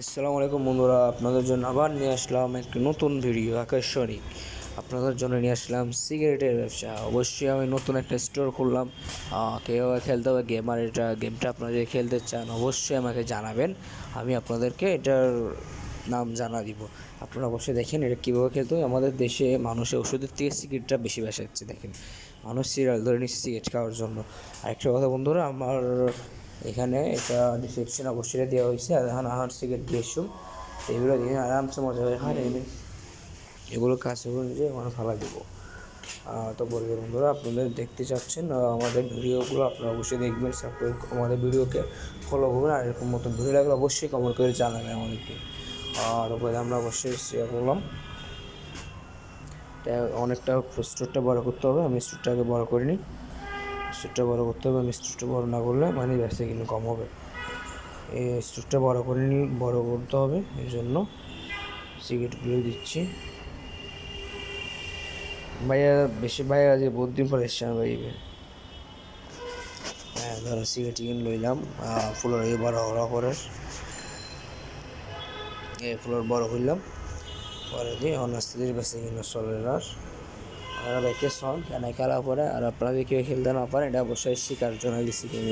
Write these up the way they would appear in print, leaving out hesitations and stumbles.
আসসালামু আলাইকুম বন্ধুরা, আপনাদের জন্য আবার নিয়ে আসলাম একটি নতুন ভিডিও আকর্ষণিক। আপনাদের জন্য নিয়ে আসলাম সিগারেটের ব্যবসা। অবশ্যই আমি নতুন একটা স্টোর খুললাম। কেউ খেলতে হবে গেমার, গেমটা আপনারা যদি খেলতে চান অবশ্যই আমাকে জানাবেন, আমি আপনাদেরকে এটার নাম জানা দিব। আপনারা অবশ্যই দেখেন এটা কীভাবে খেলতে হয়। আমাদের দেশে মানুষের ওষুধের থেকে সিগারেটটা বেশি বাসাচ্ছে। দেখেন, মানুষ সিরিয়াল ধরে নিচ্ছে সিগারেট খাওয়ার জন্য। আরেকটা কথা বন্ধুরা, আমার এখানে এটা ডিসক্রিপশন অবশ্যই দেওয়া হয়েছে। এখন আহার সিগারেট দিয়েছুম, এগুলো দিয়ে আরামসে মজা হয়ে খান। এগুলো কাছে করে নিজে মানে ফালা দিব। তো বলবো বন্ধুরা, আপনাদের দেখতে চাচ্ছেন আমাদের ভিডিওগুলো, আপনারা অবশ্যই দেখবেন, আমাদের ভিডিওকে ফলো করবেন। আর এরকম মতন ভিডিও লাগলে অবশ্যই কমেন্ট করে জানাবেন আমাদেরকে। আর ওপরে আমরা অবশ্যই শেয়ার করলাম। অনেকটা স্টোরটা বড় করতে হবে, আমি স্টোরটাকে বড় করিনি। স্টোরটা বড় করতে হবে, আমি স্টোরটা বড় না করলে মানে ব্যবসা কিন্তু কম হবে। এই স্টোরটা বড় করতে হবে, এই জন্য সিগারেটগুলো দিচ্ছি। ভাইয়া বেশি ভাইয়া যে বহুত দিন পরে এসছে না ভাই। হ্যাঁ, ধরো সিগারেট টিকেন লইলাম। ফুলের বড় হওয়ার পরে ফুলের বড় হইলাম, পরে দিয়ে অনাস্তে দিয়ে বেশি কিনা চলে আর বাইকে সন কেন খেলা পরে। আর আপনারা যদি কেউ খেলতে না পারেন, এটা অবশ্যই শেখার জন্য দিচ্ছি কিন্তু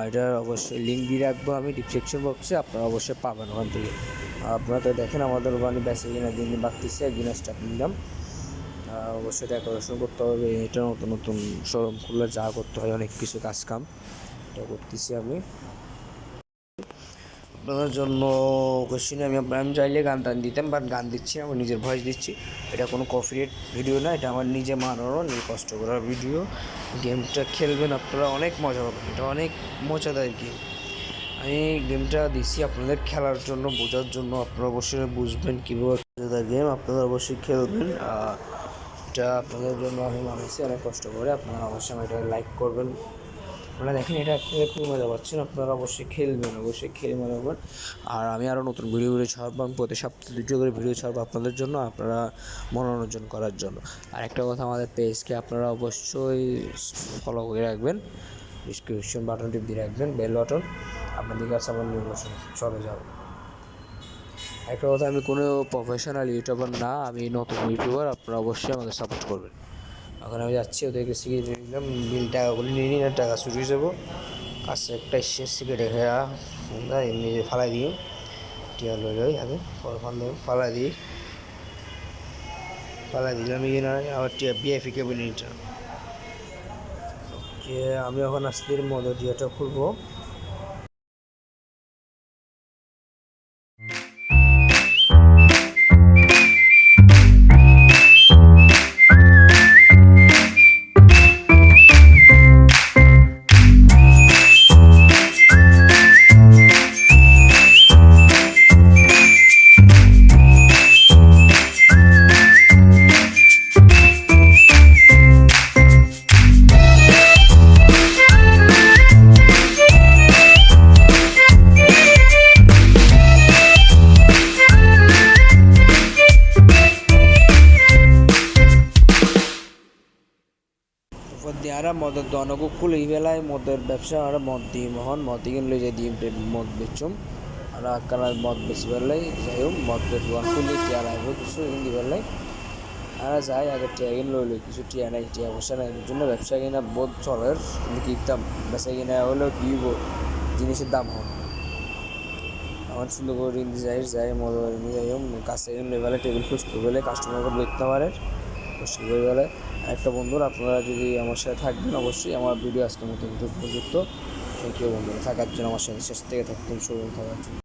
এটার অবশ্যই লিঙ্ক দিয়ে রাখবো আমি ডিসক্রিপশন বক্সে, আপনারা অবশ্যই পাবেন ওখান থেকে। আপনারা তো দেখেন আমাদের মানে বেশি কিনা দিন বাড়তেছে, একদিনে স্টার্ট নিলাম। অবশ্যই ডেকোরেশন করতে হবে, এটা নতুন নতুন শোরুম খুললে যা করতে হয় অনেক কিছু কাম এটা করতেছি আমি আপনাদের জন্য। কোশ্চিনে আমি চাইলে গান টান দিতাম, বাট গান দিচ্ছি, আমি নিজের ভয়েস দিচ্ছি। এটা কোনো কপিরাইট ভিডিও না, এটা আমার নিজে মানানো, নিজে কষ্ট করার ভিডিও। গেমটা খেলবেন আপনারা, অনেক মজা পাবেন, এটা অনেক মজাদার গেম। আমি গেমটা দিচ্ছি আপনাদের খেলার জন্য, বোঝার জন্য। আপনারা অবশ্যই বুঝবেন কীভাবে মজাদার গেম, আপনারা অবশ্যই খেলবেন। এটা আপনাদের জন্য আমি বানাইছি অনেক কষ্ট করে। আপনারা অবশ্যই এটা লাইক করবেন। আপনারা দেখেন এটা খুবই মজা পাচ্ছেন, আপনারা অবশ্যই খেলবেন, অবশ্যই খেলে মজা করবেন। আর আমি আরও নতুন ভিডিও ছাড়বো, আমি প্রতি সপ্তাহে 2টো করে ভিডিও ছাড়বো আপনাদের জন্য, আপনারা মনোরঞ্জন করার জন্য। আর একটা কথা, আমাদের পেজকে আপনারা অবশ্যই ফলো করে রাখবেন, ডিসক্রিপশন বাটন টিপ দিয়ে রাখবেন, বেল বাটন, আপনাদের কাছে আমার নোটিফিকেশন চলে যাবে। একটা কথা, আমি কোনো প্রফেশনাল ইউটিউবার না, আমি নতুন ইউটিউবার, আপনারা অবশ্যই আমাকে সাপোর্ট করবেন। এখন আমি যাচ্ছি, ওদেরকে সিগারেট নিলাম, টাকাগুলি নিয়ে নিই, টাকা চুরি হয়ে যাবো। কাছে একটা এসে সিগারেট খেয়া নিজে ফালাই দিই, টিয়া লই লই আগে ফালাই দিলাম আবার টিয়া বিএফিকে বলি নিটা। আমি এখন আজকের মদের টিয়াটা খুলবো। আর মদের দোকানকে খুলে বেলায় মদের ব্যবসা, আর মদ দিই মদ দিয়ে লই যাই দিয়ে মদ বেচুম। আর কারা মদ বেশি বেলাই যাই হোক, মদের দোকান খুলে টিয়া লাগবে কিছু হিন্দি বেলায়। আর যাই আগে টিয়া কিনে লই কিছু টিয়া নাই, টিয়া বসে নাই, এর জন্য ব্যবসা কিনা বোধ চলের, কিন্তু কিনতাম ব্যবসা কিনা হলেও কিনব, জিনিসের দাম হোক। আমার সুন্দর করে ঋণ যাই মদ নিয়ে যাই হোক, কাছে লই বেলায় টেবিল খুঁজ করবে কাস্টমারকে দেখতে পারে খুশি হয়ে গেলে। একটা বন্ধুরা, আপনারা যদি আমার সাথে থাকবেন অবশ্যই, আমার ভিডিও আজকের মতো পর্যন্ত। থ্যাংক ইউ বন্ধুরা থাকার জন্য, আমার সাথে শেষ থেকে থাকতেন শুরু থাকার জন্য।